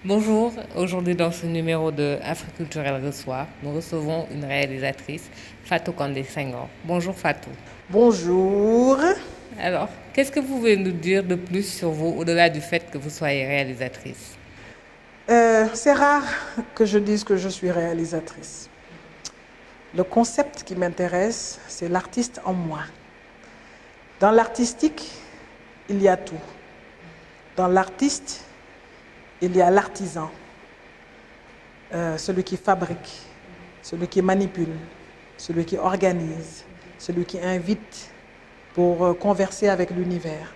Bonjour, aujourd'hui dans ce numéro de Africulturel Reçoit, nous recevons une réalisatrice, Fatou Kandé Senghor. Bonjour Fatou. Bonjour. Alors, qu'est-ce que vous pouvez nous dire de plus sur vous au-delà du fait que vous soyez réalisatrice? C'est rare que je dise que je suis réalisatrice. Le concept qui m'intéresse, c'est l'artiste en moi. Dans l'artistique, il y a tout. Dans l'artiste, il y a l'artisan, celui qui fabrique, celui qui manipule, celui qui organise, celui qui invite pour converser avec l'univers.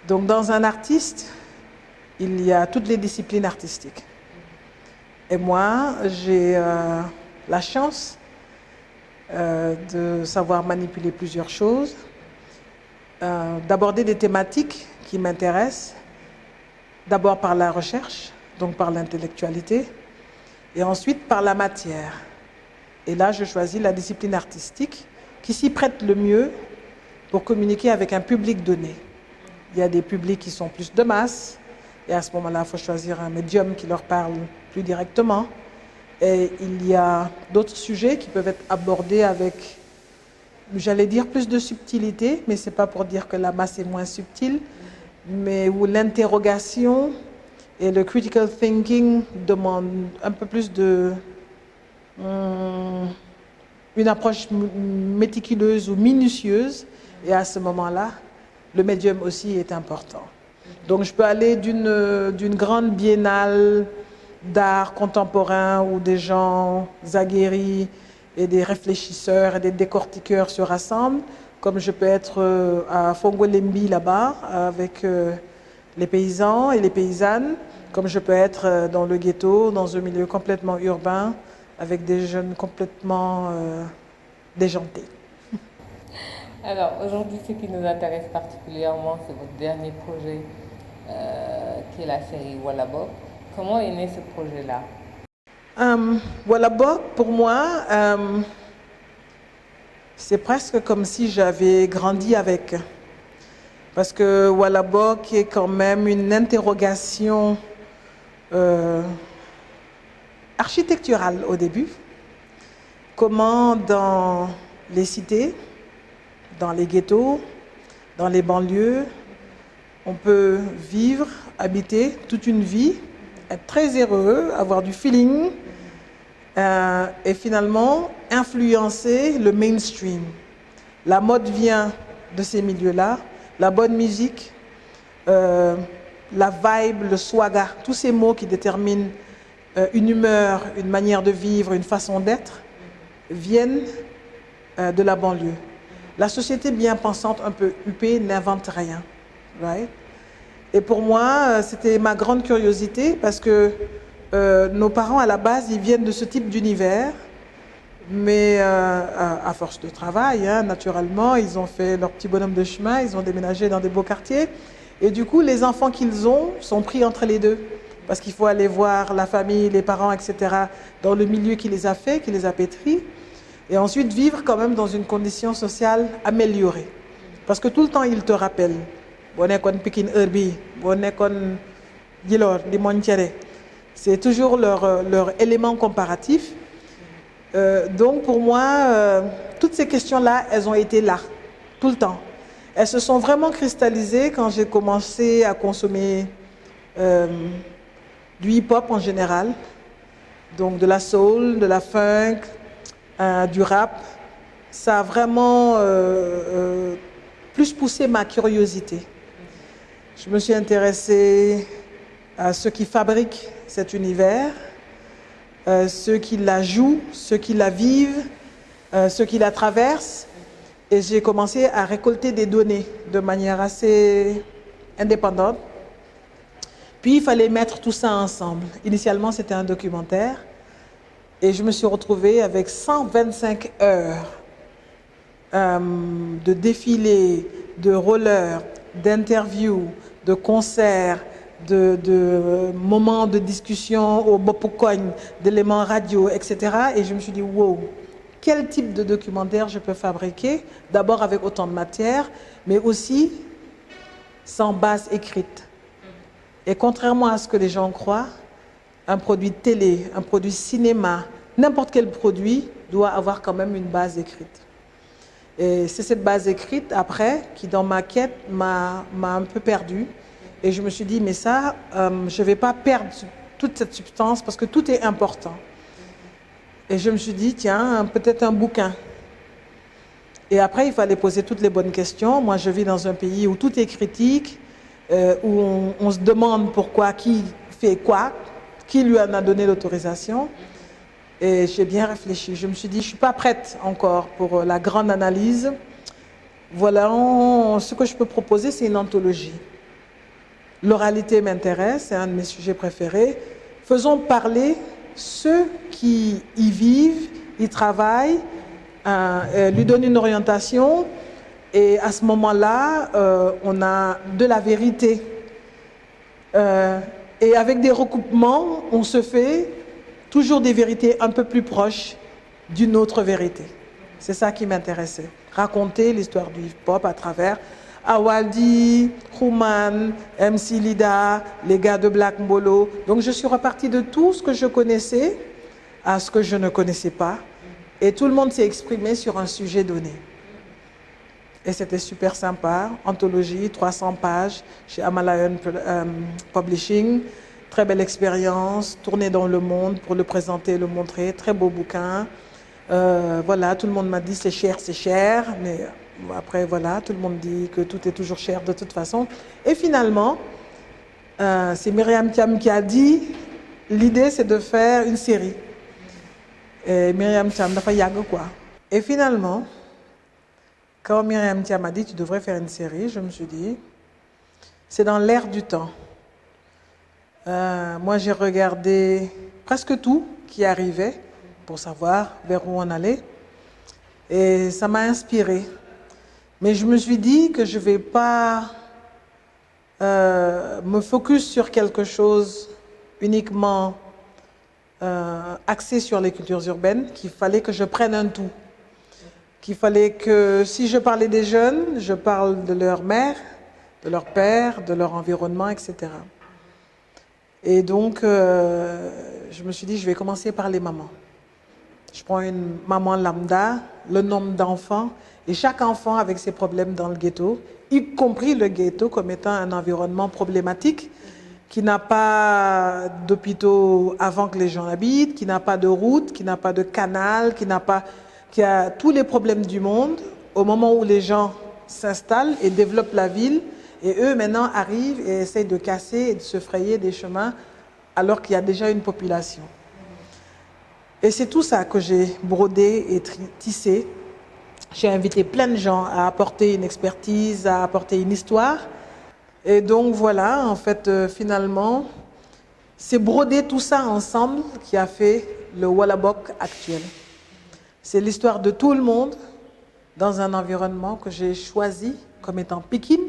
Donc dans un artiste, il y a toutes les disciplines artistiques. Et moi, j'ai la chance de savoir manipuler plusieurs choses, d'aborder des thématiques qui m'intéressent, d'abord par la recherche, donc par l'intellectualité, et ensuite par la matière. Et là, je choisis la discipline artistique qui s'y prête le mieux pour communiquer avec un public donné. Il y a des publics qui sont plus de masse, et à ce moment-là, il faut choisir un médium qui leur parle plus directement. Et il y a d'autres sujets qui peuvent être abordés avec, j'allais dire, plus de subtilité, mais ce n'est pas pour dire que la masse est moins subtile, mais où l'interrogation et le critical thinking demandent un peu plus de... une approche méticuleuse ou minutieuse. Et à ce moment-là, le médium aussi est important. Donc je peux aller d'une grande biennale d'art contemporain où des gens aguerris et des réfléchisseurs et des décortiqueurs se rassemblent, comme je peux être à Fongolembi là-bas avec les paysans et les paysannes, comme je peux être dans le ghetto, dans un milieu complètement urbain, avec des jeunes complètement déjantés. Alors, aujourd'hui, ce qui nous intéresse particulièrement, c'est votre dernier projet, qui est la série Wallabop. Comment est né ce projet-là? Wallabop, pour moi, c'est presque comme si j'avais grandi avec. Parce que Wallabop est quand même une interrogation architecturale au début. Comment dans les cités, dans les ghettos, dans les banlieues, on peut vivre, habiter toute une vie, être très heureux, avoir du feeling et finalement influencer le mainstream. La mode vient de ces milieux-là, la bonne musique, la vibe, le swaga, tous ces mots qui déterminent une humeur, une manière de vivre, une façon d'être, viennent de la banlieue. La société bien pensante, un peu huppée, n'invente rien. Right? Et pour moi, c'était ma grande curiosité parce que nos parents, à la base, ils viennent de ce type d'univers, mais à force de travail, hein, naturellement, ils ont fait leur petit bonhomme de chemin, ils ont déménagé dans des beaux quartiers. Et du coup, les enfants qu'ils ont sont pris entre les deux. Parce qu'il faut aller voir la famille, les parents, etc., dans le milieu qui les a fait, qui les a pétris. Et ensuite vivre quand même dans une condition sociale améliorée. Parce que tout le temps, ils te rappellent. C'est toujours leur élément comparatif. Donc pour moi, toutes ces questions-là, elles ont été là, tout le temps. Elles se sont vraiment cristallisées quand j'ai commencé à consommer du hip-hop en général. Donc de la soul, de la funk, du rap. Ça a vraiment plus poussé ma curiosité. Je me suis intéressée à ceux qui fabriquent cet univers, ceux qui la jouent, ceux qui la vivent, ceux qui la traversent. Et j'ai commencé à récolter des données de manière assez indépendante. Puis il fallait mettre tout ça ensemble. Initialement, c'était un documentaire. Et je me suis retrouvée avec 125 heures de défilés, de rollers, d'interviews, de concerts, de moments de discussion au Bopocogne, d'éléments radio, etc. Et je me suis dit, wow, quel type de documentaire je peux fabriquer, d'abord avec autant de matière, mais aussi sans base écrite. Et contrairement à ce que les gens croient, un produit de télé, un produit cinéma, n'importe quel produit doit avoir quand même une base écrite. Et c'est cette base écrite, après, qui dans ma quête m'a un peu perdue. Et je me suis dit, mais ça, je ne vais pas perdre toute cette substance parce que tout est important. Et je me suis dit, tiens, peut-être un bouquin. Et après, il fallait poser toutes les bonnes questions. Moi, je vis dans un pays où tout est critique, où on se demande pourquoi, qui fait quoi, qui lui en a donné l'autorisation. Et j'ai bien réfléchi. Je me suis dit, je ne suis pas prête encore pour la grande analyse. Voilà, ce que je peux proposer, c'est une anthologie. L'oralité m'intéresse, c'est un de mes sujets préférés. Faisons parler ceux qui y vivent, y travaillent, lui donnent une orientation. Et à ce moment-là, on a de la vérité. Et avec des recoupements, on se fait toujours des vérités un peu plus proches d'une autre vérité. C'est ça qui m'intéressait. Raconter l'histoire du hip-hop à travers Awaldi, Human, MC Lida, les gars de Black Mbolo. Donc je suis repartie de tout ce que je connaissais à ce que je ne connaissais pas. Et tout le monde s'est exprimé sur un sujet donné. Et c'était super sympa. Anthologie, 300 pages chez Amalion Publishing. Très belle expérience, tourner dans le monde pour le présenter, le montrer. Très beau bouquin. Voilà, tout le monde m'a dit c'est cher, mais après voilà, tout le monde dit que tout est toujours cher de toute façon. Et finalement, c'est Myriam Thiam qui a dit, l'idée c'est de faire une série. Et Myriam Thiam n'a pas yag quoi. Et finalement, quand Myriam Thiam m'a dit tu devrais faire une série, je me suis dit, c'est dans l'air du temps. Moi j'ai regardé presque tout qui arrivait pour savoir vers où on allait. Et ça m'a inspirée. Mais je me suis dit que je ne vais pas me focus sur quelque chose uniquement axé sur les cultures urbaines, qu'il fallait que je prenne un tout. Qu'il fallait que si je parlais des jeunes, je parle de leur mère, de leur père, de leur environnement, etc. Et donc, je me suis dit, je vais commencer par les mamans. Je prends une maman lambda, le nombre d'enfants, et chaque enfant avec ses problèmes dans le ghetto, y compris le ghetto comme étant un environnement problématique, qui n'a pas d'hôpitaux avant que les gens habitent, qui n'a pas de route, qui n'a pas de canal, qui a tous les problèmes du monde au moment où les gens s'installent et développent la ville. Et eux, maintenant, arrivent et essayent de casser et de se frayer des chemins alors qu'il y a déjà une population. Et c'est tout ça que j'ai brodé et tissé. J'ai invité plein de gens à apporter une expertise, à apporter une histoire. Et donc voilà, en fait, finalement, c'est broder tout ça ensemble qui a fait le Wallabok actuel. C'est l'histoire de tout le monde dans un environnement que j'ai choisi comme étant Pikine,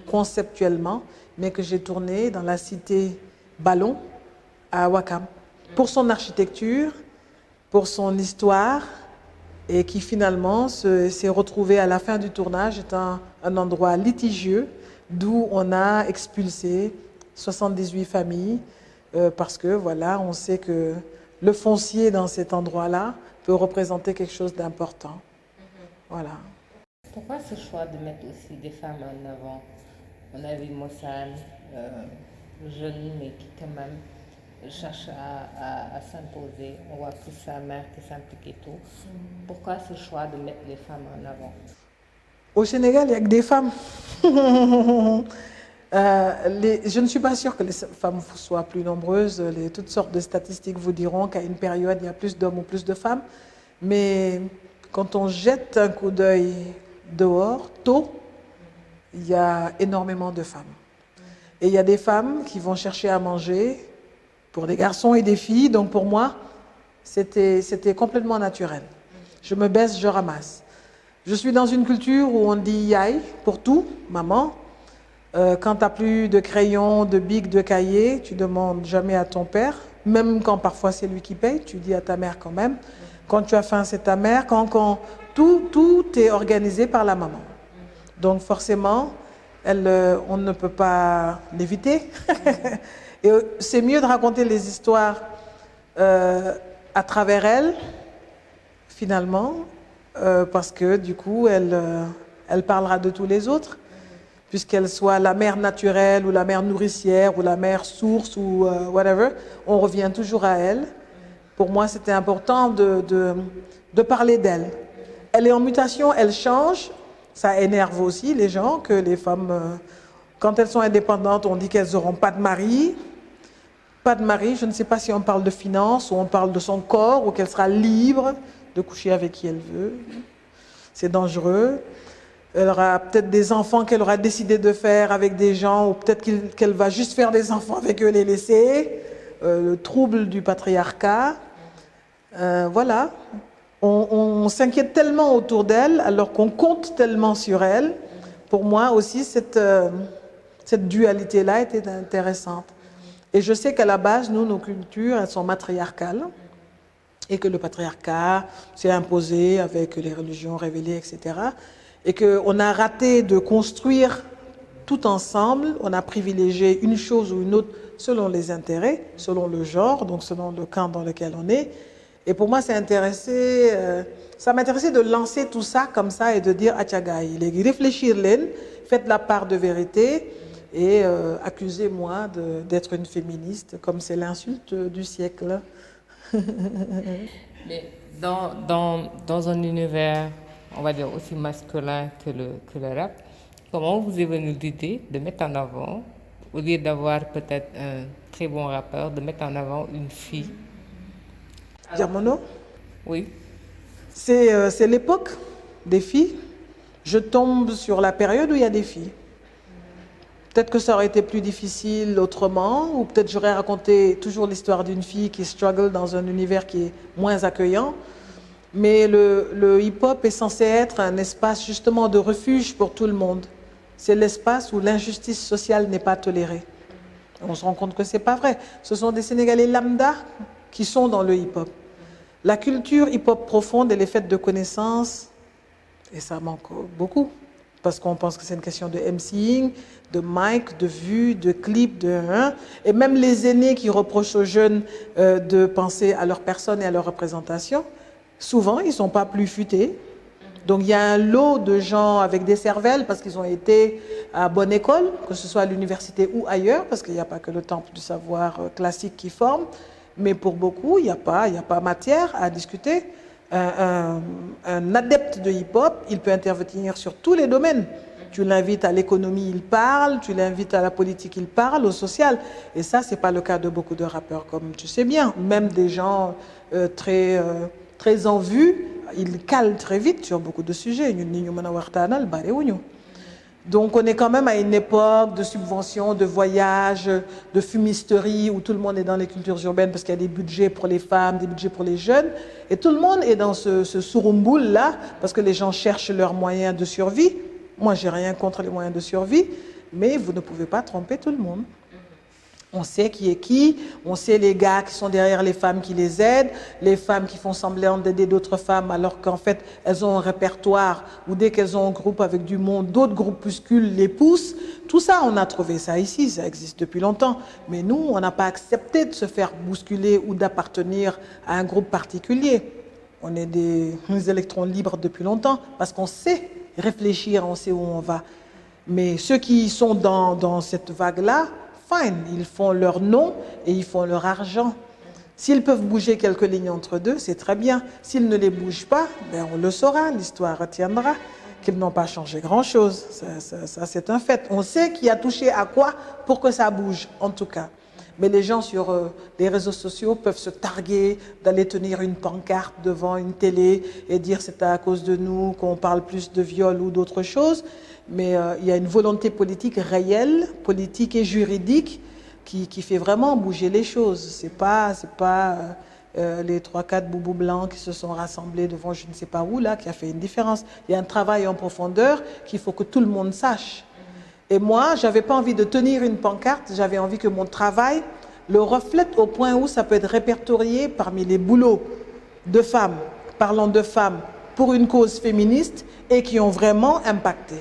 conceptuellement, mais que j'ai tourné dans la cité Ballon à Ouakam. Pour son architecture, pour son histoire, et qui finalement s'est retrouvé à la fin du tournage étant un endroit litigieux d'où on a expulsé 78 familles parce que voilà, on sait que le foncier dans cet endroit-là peut représenter quelque chose d'important. Voilà. Pourquoi ce choix de mettre aussi des femmes en avant? On a vu Mossane, jeune mais qui quand même cherche à s'imposer. On voit plus sa mère qui s'implique et tout. Pourquoi ce choix de mettre les femmes en avant? Au Sénégal, il n'y a que des femmes. Je ne suis pas sûre que les femmes soient plus nombreuses. Toutes sortes de statistiques vous diront qu'à une période, il y a plus d'hommes ou plus de femmes. Mais quand on jette un coup d'œil dehors, tôt, il y a énormément de femmes. Et il y a des femmes qui vont chercher à manger pour des garçons et des filles. Donc pour moi, c'était complètement naturel. Je me baisse, je ramasse. Je suis dans une culture où on dit yaï pour tout, maman. Quand tu n'as plus de crayon, de bic, de cahier, tu demandes jamais à ton père. Même quand parfois c'est lui qui paye, tu dis à ta mère quand même. Quand tu as faim, c'est ta mère. Tout est organisé par la maman. Donc forcément, on ne peut pas l'éviter. Et c'est mieux de raconter les histoires à travers elle, finalement, parce que du coup, elle parlera de tous les autres, puisqu'elle soit la mère naturelle ou la mère nourricière ou la mère source ou whatever, on revient toujours à elle. Pour moi, c'était important de parler d'elle. Elle est en mutation, elle change. Ça énerve aussi les gens que les femmes, quand elles sont indépendantes, on dit qu'elles n'auront pas de mari. Pas de mari, je ne sais pas si on parle de finances ou on parle de son corps ou qu'elle sera libre de coucher avec qui elle veut. C'est dangereux. Elle aura peut-être des enfants qu'elle aura décidé de faire avec des gens ou peut-être qu'elle va juste faire des enfants avec eux, les laisser. Le trouble du patriarcat. Voilà. On s'inquiète tellement autour d'elle alors qu'on compte tellement sur elle. Pour moi aussi, cette dualité-là était intéressante. Et je sais qu'à la base, nous, nos cultures, elles sont matriarcales et que le patriarcat s'est imposé avec les religions révélées, etc. Et qu'on a raté de construire tout ensemble. On a privilégié une chose ou une autre selon les intérêts, selon le genre, donc selon le camp dans lequel on est. Et pour moi, ça m'intéressait de lancer tout ça comme ça et de dire « Atchagaï, réfléchir, faites la part de vérité et accusez-moi d'être une féministe, comme c'est l'insulte du siècle. » Mais dans un univers, on va dire, aussi masculin que le rap, comment vous est venue l'idée de mettre en avant, au lieu d'avoir peut-être un très bon rappeur, de mettre en avant une fille? Diamono? Oui. C'est l'époque des filles. Je tombe sur la période où il y a des filles. Peut-être que ça aurait été plus difficile autrement, ou peut-être j'aurais raconté toujours l'histoire d'une fille qui struggle dans un univers qui est moins accueillant. Mais le hip-hop est censé être un espace justement de refuge pour tout le monde. C'est l'espace où l'injustice sociale n'est pas tolérée. On se rend compte que ce n'est pas vrai. Ce sont des Sénégalais lambda qui sont dans le hip-hop. La culture hip-hop profonde, elle est faite de connaissances, et ça manque beaucoup, parce qu'on pense que c'est une question de MCing, de mic, de vue, de clip, et même les aînés qui reprochent aux jeunes de penser à leur personne et à leur représentation, souvent ils ne sont pas plus futés. Donc il y a un lot de gens avec des cervelles parce qu'ils ont été à bonne école, que ce soit à l'université ou ailleurs, parce qu'il n'y a pas que le temple du savoir classique qui forme. Mais pour beaucoup, il n'y a pas matière à discuter. Un adepte de hip-hop, il peut intervenir sur tous les domaines. Tu l'invites à l'économie, il parle. Tu l'invites à la politique, il parle. Au social. Et ça, ce n'est pas le cas de beaucoup de rappeurs, comme tu sais bien. Même des gens très en vue, ils calent très vite sur beaucoup de sujets. Donc on est quand même à une époque de subventions, de voyages, de fumisterie, où tout le monde est dans les cultures urbaines parce qu'il y a des budgets pour les femmes, des budgets pour les jeunes. Et tout le monde est dans ce surumboul-là parce que les gens cherchent leurs moyens de survie. Moi, j'ai rien contre les moyens de survie, mais vous ne pouvez pas tromper tout le monde. On sait qui est qui, on sait les gars qui sont derrière les femmes qui les aident, les femmes qui font semblant d'aider d'autres femmes alors qu'en fait elles ont un répertoire ou dès qu'elles ont un groupe avec du monde, d'autres groupuscules les poussent. Tout ça, on a trouvé ça ici, ça existe depuis longtemps. Mais nous, on n'a pas accepté de se faire bousculer ou d'appartenir à un groupe particulier. On est des électrons libres depuis longtemps parce qu'on sait réfléchir, on sait où on va. Mais ceux qui sont dans cette vague-là, fine, ils font leur nom et ils font leur argent. S'ils peuvent bouger quelques lignes entre deux, c'est très bien. S'ils ne les bougent pas, ben on le saura, l'histoire retiendra qu'ils n'ont pas changé grand-chose. Ça, c'est un fait. On sait qui a touché à quoi pour que ça bouge, en tout cas. Mais les gens sur les réseaux sociaux peuvent se targuer d'aller tenir une pancarte devant une télé et dire c'est à cause de nous qu'on parle plus de viol ou d'autres choses. Mais il y a une volonté politique réelle, politique et juridique qui fait vraiment bouger les choses. C'est pas les 3-4 boubous blancs qui se sont rassemblés devant je ne sais pas où là qui a fait une différence. Il y a un travail en profondeur qu'il faut que tout le monde sache. Et moi, j'avais pas envie de tenir une pancarte, j'avais envie que mon travail le reflète au point où ça peut être répertorié parmi les boulots de femmes, parlant de femmes pour une cause féministe et qui ont vraiment impacté.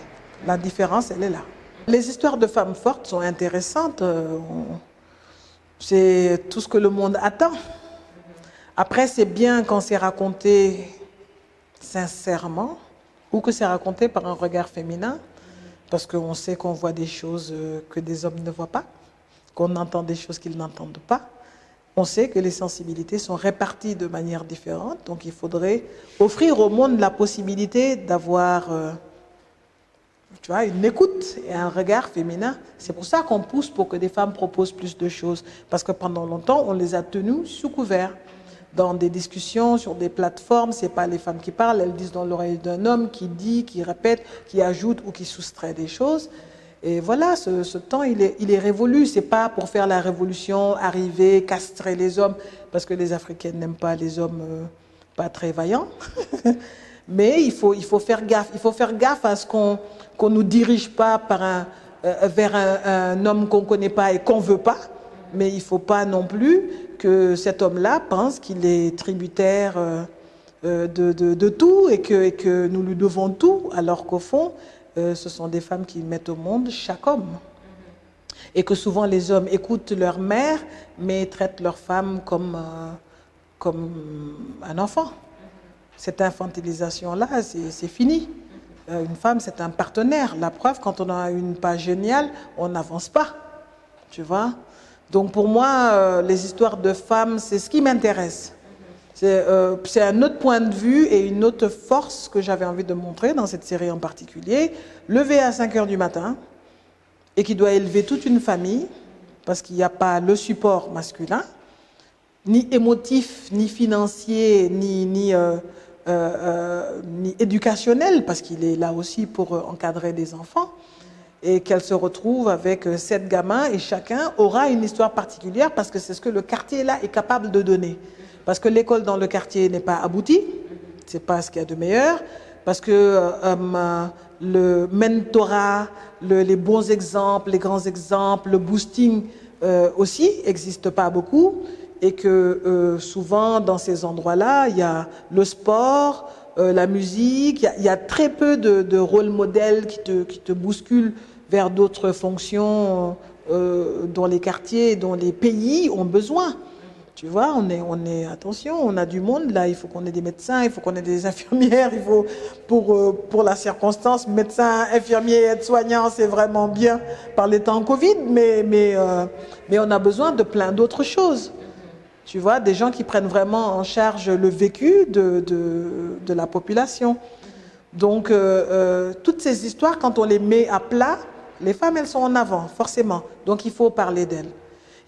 La différence, elle est là. Les histoires de femmes fortes sont intéressantes. C'est tout ce que le monde attend. Après, c'est bien quand c'est raconté sincèrement ou que c'est raconté par un regard féminin, parce qu'on sait qu'on voit des choses que des hommes ne voient pas, qu'on entend des choses qu'ils n'entendent pas. On sait que les sensibilités sont réparties de manière différente, donc il faudrait offrir au monde la possibilité d'avoir une écoute et un regard féminin. C'est pour ça qu'on pousse pour que des femmes proposent plus de choses, parce que pendant longtemps, on les a tenues sous couvert. Dans des discussions, sur des plateformes, ce n'est pas les femmes qui parlent, elles disent dans l'oreille d'un homme qui dit, qui répète, qui ajoute ou qui soustrait des choses. Et voilà, ce temps, il est révolu. Ce n'est pas pour faire la révolution, arriver, castrer les hommes, parce que les Africaines n'aiment pas les hommes pas très vaillants. Mais il faut faire gaffe. Il faut faire gaffe à ce qu'on ne nous dirige pas vers un homme qu'on ne connaît pas et qu'on ne veut pas. Mais il ne faut pas non plus que cet homme-là pense qu'il est tributaire de tout et que nous lui devons tout, alors qu'au fond, ce sont des femmes qui mettent au monde chaque homme. Et que souvent les hommes écoutent leur mère, mais traitent leur femme comme un enfant. Cette infantilisation-là, c'est fini. Une femme, c'est un partenaire. La preuve, quand on a une page géniale, on n'avance pas. Tu vois ? Donc pour moi, les histoires de femmes, c'est ce qui m'intéresse. C'est un autre point de vue et une autre force que j'avais envie de montrer dans cette série en particulier. Lever à 5 heures du matin et qui doit élever toute une famille, parce qu'il n'y a pas le support masculin, ni émotif, ni financier, ni éducationnel, parce qu'il est là aussi pour encadrer des enfants. Et qu'elle se retrouve avec 7 gamins et chacun aura une histoire particulière parce que c'est ce que le quartier là est capable de donner. Parce que l'école dans le quartier n'est pas aboutie, c'est pas ce qu'il y a de meilleur, parce que le mentorat, les bons exemples, les grands exemples, le boosting aussi n'existe pas beaucoup et que souvent dans ces endroits-là, il y a le sport, la musique, il y a très peu de rôle modèles qui te bousculent vers d'autres fonctions dont les quartiers, dont les pays ont besoin. Tu vois, attention, on a du monde là, il faut qu'on ait des médecins, il faut qu'on ait des infirmières, il faut, pour la circonstance, médecins, infirmiers, aides-soignants, c'est vraiment bien par les temps Covid, mais on a besoin de plein d'autres choses. Tu vois, des gens qui prennent vraiment en charge le vécu de la population. Donc, toutes ces histoires, quand on les met à plat, les femmes, elles sont en avant, forcément. Donc, il faut parler d'elles.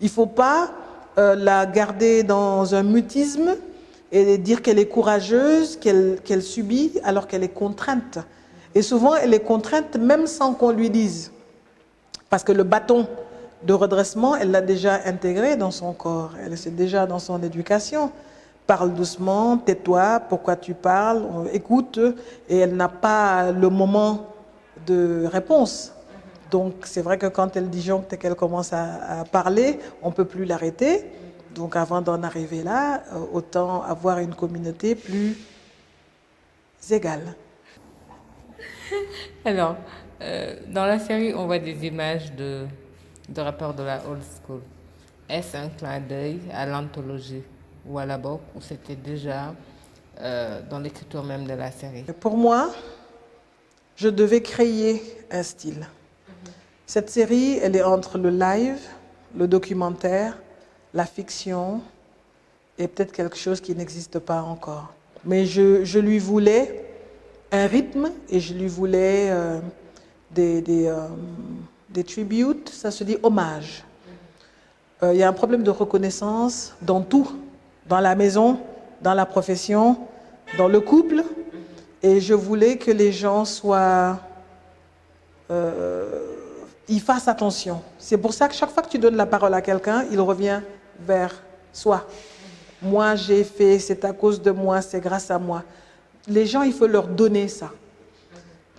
Il ne faut pas la garder dans un mutisme et dire qu'elle est courageuse, qu'elle subit, alors qu'elle est contrainte. Et souvent, elle est contrainte même sans qu'on lui dise. Parce que le bâton de redressement, elle l'a déjà intégré dans son corps. Elle est déjà dans son éducation. Parle doucement, tais-toi, pourquoi tu parles, écoute. Et elle n'a pas le moment de réponse. Donc c'est vrai que quand elle disjoncte et qu'elle commence à parler, on ne peut plus l'arrêter. Donc avant d'en arriver là, autant avoir une communauté plus égale. Alors, dans la série, on voit des images de rappeurs de la old school. Est-ce un clin d'œil à l'anthologie ou à la BOC, ou c'était déjà dans l'écriture même de la série? Pour moi, je devais créer un style. Cette série, elle est entre le live, le documentaire, la fiction et peut-être quelque chose qui n'existe pas encore. Mais je lui voulais un rythme et je lui voulais des tributes, ça se dit hommage. Il y a un problème de reconnaissance dans tout, dans la maison, dans la profession, dans le couple. Et je voulais que les gens ils fassent attention. C'est pour ça que chaque fois que tu donnes la parole à quelqu'un, il revient vers soi. Moi, j'ai fait, c'est à cause de moi, c'est grâce à moi. Les gens, il faut leur donner ça.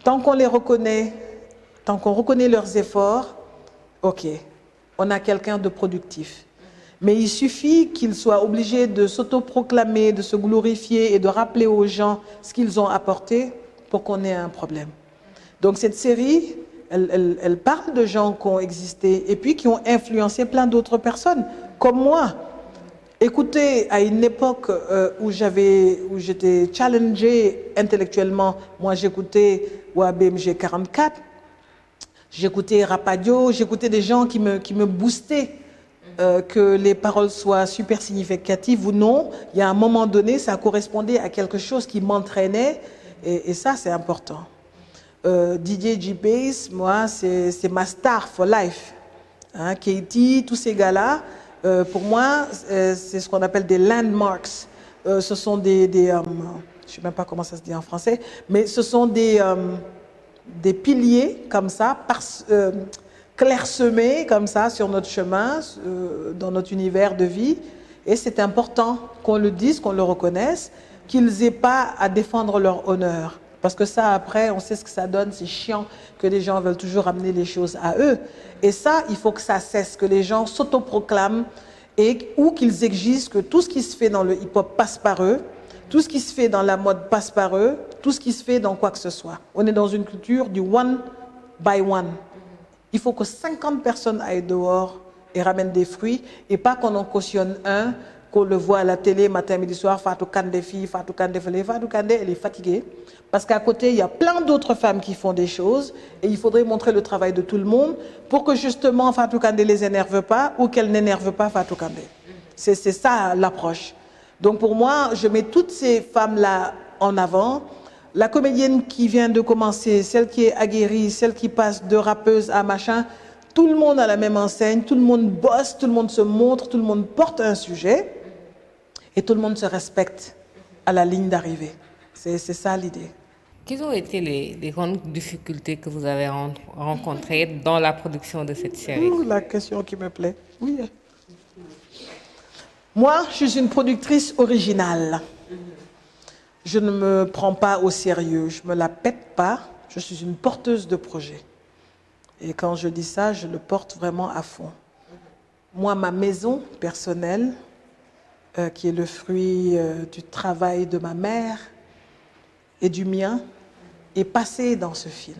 Tant qu'on les reconnaît, tant qu'on reconnaît leurs efforts, ok, on a quelqu'un de productif. Mais il suffit qu'ils soient obligés de s'autoproclamer, de se glorifier et de rappeler aux gens ce qu'ils ont apporté pour qu'on ait un problème. Donc cette série, Elle parle de gens qui ont existé et puis qui ont influencé plein d'autres personnes, comme moi. Écoutez, à une époque où j'étais challengée intellectuellement, moi j'écoutais WABMG 44, j'écoutais Rapadio, j'écoutais des gens qui me boostaient, que les paroles soient super significatives ou non. Il y a un moment donné, ça correspondait à quelque chose qui m'entraînait et ça c'est important. DJ G-Bass, moi c'est ma star for life. Hein, Katie, tous ces gars-là, pour moi, c'est ce qu'on appelle des landmarks. Ce sont je ne sais même pas comment ça se dit en français, mais ce sont des piliers comme ça, clairsemés comme ça sur notre chemin, dans notre univers de vie. Et c'est important qu'on le dise, qu'on le reconnaisse, qu'ils n'aient pas à défendre leur honneur. Parce que ça, après, on sait ce que ça donne, c'est chiant que les gens veulent toujours amener les choses à eux. Et ça, il faut que ça cesse, que les gens s'autoproclament ou qu'ils exigent que tout ce qui se fait dans le hip-hop passe par eux, tout ce qui se fait dans la mode passe par eux, tout ce qui se fait dans quoi que ce soit. On est dans une culture du one by one. Il faut que 50 personnes aillent dehors et ramènent des fruits et pas qu'on en cautionne un, qu'on le voit à la télé matin, midi, soir, Fatou Kandé fille, Fatou Kandé fille, Fatou Kandé, elle est fatiguée. Parce qu'à côté, il y a plein d'autres femmes qui font des choses et il faudrait montrer le travail de tout le monde pour que justement Fatou Kandé les énerve pas ou qu'elle n'énerve pas Fatou Kandé. C'est ça l'approche. Donc pour moi, je mets toutes ces femmes-là en avant. La comédienne qui vient de commencer, celle qui est aguerrie, celle qui passe de rappeuse à machin, tout le monde a la même enseigne, tout le monde bosse, tout le monde se montre, tout le monde porte un sujet. Et tout le monde se respecte à la ligne d'arrivée. C'est ça l'idée. Quelles ont été les grandes difficultés que vous avez rencontrées dans la production de cette série? La question qui me plaît. Oui. Moi, je suis une productrice originale. Je ne me prends pas au sérieux. Je ne me la pète pas. Je suis une porteuse de projet. Et quand je dis ça, je le porte vraiment à fond. Moi, ma maison personnelle, qui est le fruit du travail de ma mère et du mien, est passé dans ce film.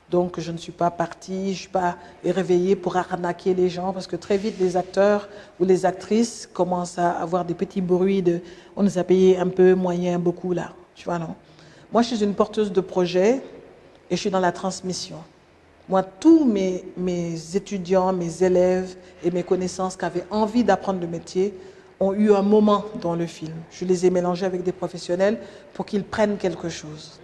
Donc je ne suis pas partie, je ne suis pas réveillée pour arnaquer les gens, parce que très vite les acteurs ou les actrices commencent à avoir des petits bruits de « on nous a payé un peu, moyen, beaucoup là ». Tu vois, non? Moi je suis une porteuse de projet et je suis dans la transmission. Moi, tous mes étudiants, mes élèves et mes connaissances qui avaient envie d'apprendre le métier ont eu un moment dans le film. Je les ai mélangés avec des professionnels pour qu'ils prennent quelque chose.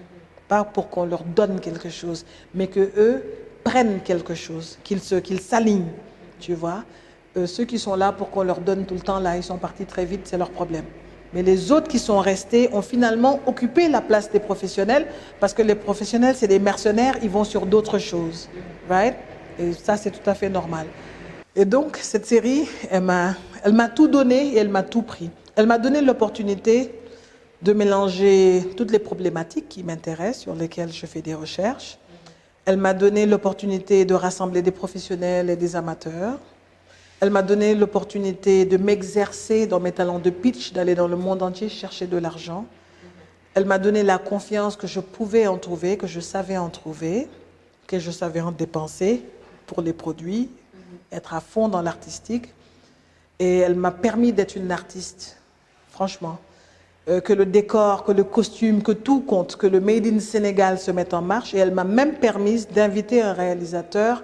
Pas pour qu'on leur donne quelque chose, mais qu'eux prennent quelque chose, qu'ils s'alignent, tu vois. Ceux qui sont là pour qu'on leur donne tout le temps, là, ils sont partis très vite, c'est leur problème. Mais les autres qui sont restés ont finalement occupé la place des professionnels, parce que les professionnels, c'est des mercenaires, ils vont sur d'autres choses. Right? Et ça, c'est tout à fait normal. Et donc, cette série, elle m'a tout donné et elle m'a tout pris. Elle m'a donné l'opportunité de mélanger toutes les problématiques qui m'intéressent, sur lesquelles je fais des recherches. Elle m'a donné l'opportunité de rassembler des professionnels et des amateurs. Elle m'a donné l'opportunité de m'exercer dans mes talents de pitch, d'aller dans le monde entier chercher de l'argent. Elle m'a donné la confiance que je pouvais en trouver, que je savais en trouver, que je savais en dépenser pour les produits, être à fond dans l'artistique. Et elle m'a permis d'être une artiste, franchement. Que le décor, que le costume, que tout compte, que le Made in Sénégal se mette en marche. Et elle m'a même permis d'inviter un réalisateur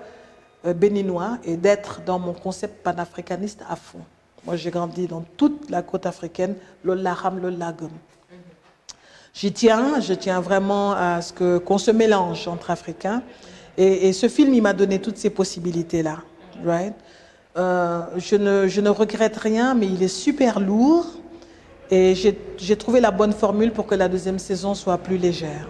béninois et d'être dans mon concept panafricaniste à fond. Moi, j'ai grandi dans toute la côte africaine, l'Olaham, l'Olagum. Je tiens vraiment à ce qu'on se mélange entre Africains. Et ce film, il m'a donné toutes ces possibilités-là. Right? Je ne regrette rien, mais il est super lourd. Et j'ai trouvé la bonne formule pour que la deuxième saison soit plus légère.